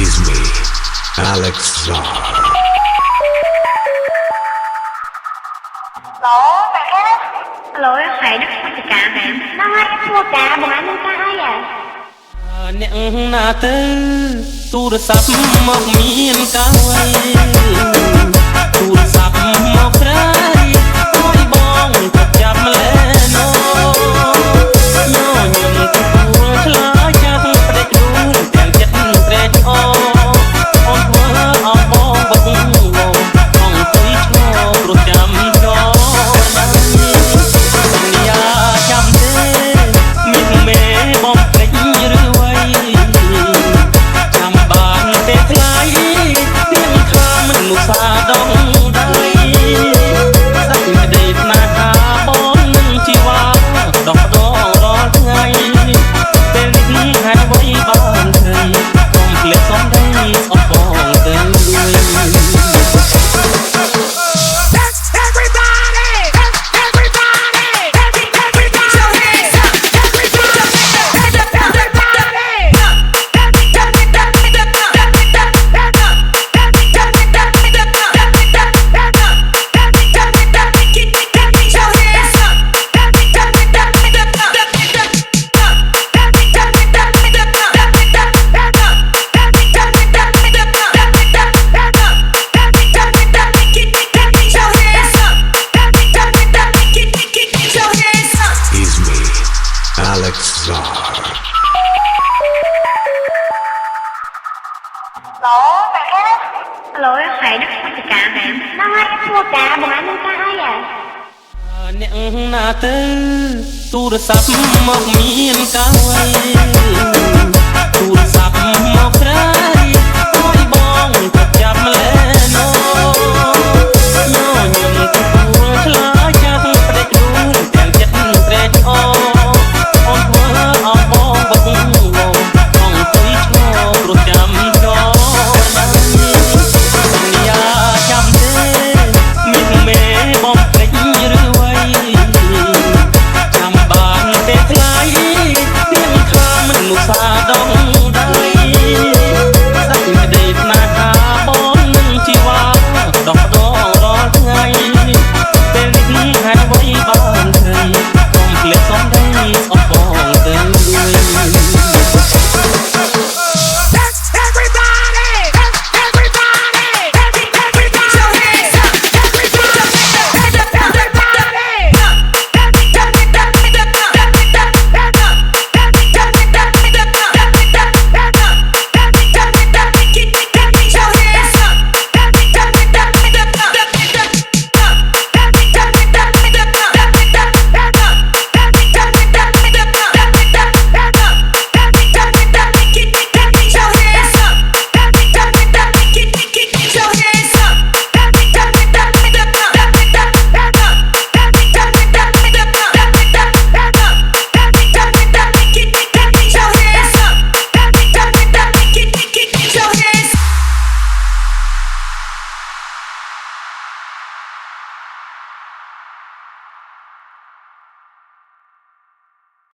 is me, Alex Zar. ឡូហែដាក់សកម្មមែនហ្នឹងហើយពួកតាបងអញនឹងកាហើយអ្នកណាទៅទូរស័ព្ទមកមានកាយទូរស័ព្ទមកស្រីឲ្យបងទៅចាប់ម្លេណូញញឹមទទួលឆ្លើយចាំផ្ដេចដួលទាំងចិត្តត្រេកអរអូនធ្វើអស់បងបបងអង្គុយឈរព្រោះចាំរសន្យាចាំទេមានមេបងភ្លេចឬអ្វីចាំបានទេថ្លៃមានខាមិនមុសាដងដៃសក្តិដីស្នេហាបងនឹងជីវ៉ាដកដងរាល់ថ្ងៃពេលនេះហើយអ្វីបានស្រីកុំភ្លេចសំដីស្អប់បងទៅលួយAlex Zar. ឡូហែដាក់សកម្មមែនហ្នឹងហើយពួកតាបងអញនឹងកាហើយអ្នកណាទៅទូរស័ព្ទមកមានកាយទូរ